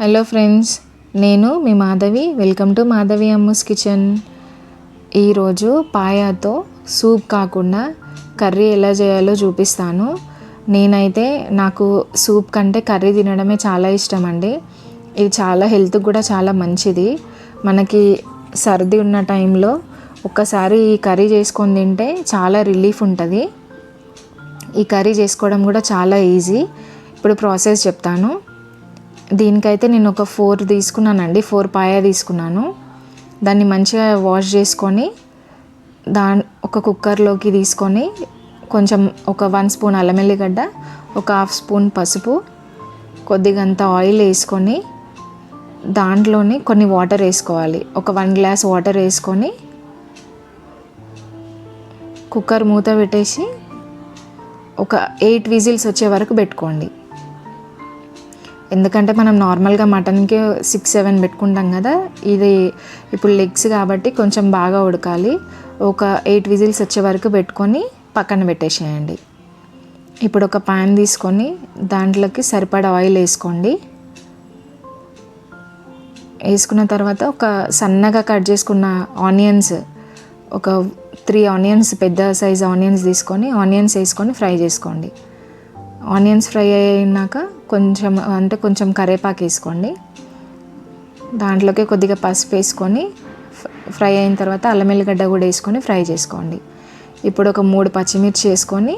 Hello friends, నేను మీ Madhavi. Welcome to Madhavi Ammu's kitchen. ఈరోజు పాయాతో సూప్ కాకుండా కర్రీ ఎలా చేయాలో చూపిస్తాను. నేనైతే నాకు సూప్ కంటే కర్రీ తినడమే చాలా ఇష్టం అండి. ఇది చాలా హెల్త్కి కూడా చాలా మంచిది. మనకి సర్ది ఉన్న టైంలో ఒక్కసారి ఈ కర్రీ చేసుకొని తింటే చాలా రిలీఫ్ ఉంటుంది. ఈ కర్రీ చేసుకోవడం కూడా చాలా ఈజీ. ఇప్పుడు ప్రాసెస్ చెప్తాను. దీనికైతే నేను ఒక 4 తీసుకున్నానండి. 4 పాయ తీసుకున్నాను. దాన్ని మంచిగా వాష్ చేసుకొని ఒక కుక్కర్లోకి తీసుకొని కొంచెం ఒక 1 స్పూన్ అల్లం వెల్లిగడ్డ, ఒక 1/2 స్పూన్ పసుపు, కొద్దిగంత ఆయిల్ వేసుకొని దాంట్లోని కొన్ని వాటర్ వేసుకోవాలి. ఒక 1 గ్లాస్ వాటర్ వేసుకొని కుక్కర్ మూత పెట్టేసి ఒక 8 విజిల్స్ వచ్చే వరకు పెట్టుకోండి. ఎందుకంటే మనం నార్మల్గా మటన్కి 6-7 పెట్టుకుంటాం కదా, ఇది ఇప్పుడు లెగ్స్ కాబట్టి కొంచెం బాగా ఉడకాలి. ఒక 8 విజిల్స్ వచ్చే వరకు పెట్టుకొని పక్కన పెట్టేసేయండి. ఇప్పుడు ఒక పాన్ తీసుకొని దాంట్లోకి సరిపడా ఆయిల్ వేసుకోండి. వేసుకున్న తర్వాత ఒక సన్నగా కట్ చేసుకున్న ఆనియన్స్, ఒక 3 ఆనియన్స్, పెద్ద సైజ్ ఆనియన్స్ తీసుకొని ఆనియన్స్ వేసుకొని ఫ్రై చేసుకోండి. ఆనియన్స్ ఫ్రై అయినాక కొంచెం కరివేపాకు వేసుకోండి. దాంట్లోకి కొద్దిగా పసుపు వేసుకొని ఫ్రై అయిన తర్వాత అల్లం వెల్లిగడ్డ కూడా వేసుకొని ఫ్రై చేసుకోండి. ఇప్పుడు ఒక 3 పచ్చిమిర్చి వేసుకొని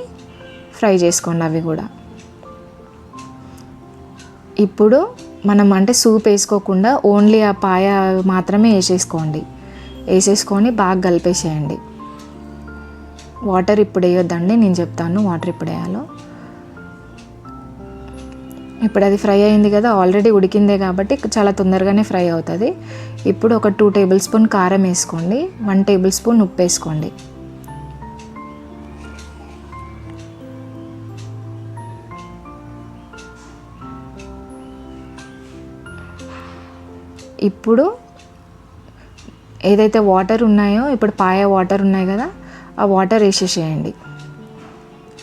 ఫ్రై చేసుకోండి అవి కూడా. ఇప్పుడు మనం సూప్ వేసుకోకుండా ఓన్లీ ఆ పాయ మాత్రమే వేసేసుకొని బాగా కలిపేసేయండి. వాటర్ ఇప్పుడు వేయొద్దండి, నేను చెప్తాను వాటర్ ఇప్పుడు వేయాలో. ఇప్పుడు అది ఫ్రై అయింది కదా, ఆల్రెడీ ఉడికిందే కాబట్టి చాలా తొందరగానే ఫ్రై అవుతుంది. ఇప్పుడు ఒక 2 టేబుల్ స్పూన్ కారం వేసుకోండి, 1 టేబుల్ స్పూన్ ఉప్పు వేసుకోండి. ఇప్పుడు ఏదైతే వాటర్ ఉన్నాయో, ఇప్పుడు పాయ వాటర్ ఉన్నాయి కదా, ఆ వాటర్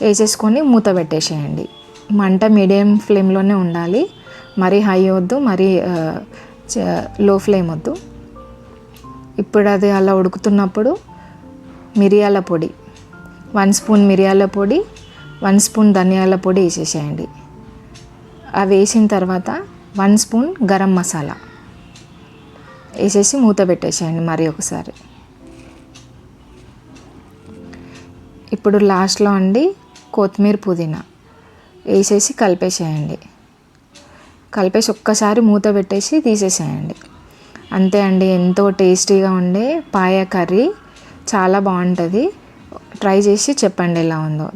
వేసేసుకొని మూత పెట్టేసేయండి. మంట మీడియం ఫ్లేమ్లోనే ఉండాలి. మరీ హై వద్దు, మరీ లో ఫ్లేమ్ వద్దు. ఇప్పుడు అది అలా ఉడుకుతున్నప్పుడు మిరియాల పొడి, 1 స్పూన్ మిరియాల పొడి, 1 స్పూన్ ధనియాల పొడి వేసేసేయండి. అవి వేసిన తర్వాత 1 స్పూన్ గరం మసాలా వేసేసి మూత పెట్టేసేయండి మరి ఒకసారి. ఇప్పుడు లాస్ట్లో కొత్తిమీర, పుదీనా వేసేసి కలిపేసి ఒక్కసారి మూత పెట్టేసి తీసేసేయండి. అంతే అండి, ఎంతో టేస్టీగా ఉండే పాయ కర్రీ. చాలా బాగుంటుంది. ట్రై చేసి చెప్పండి ఎలా ఉందో.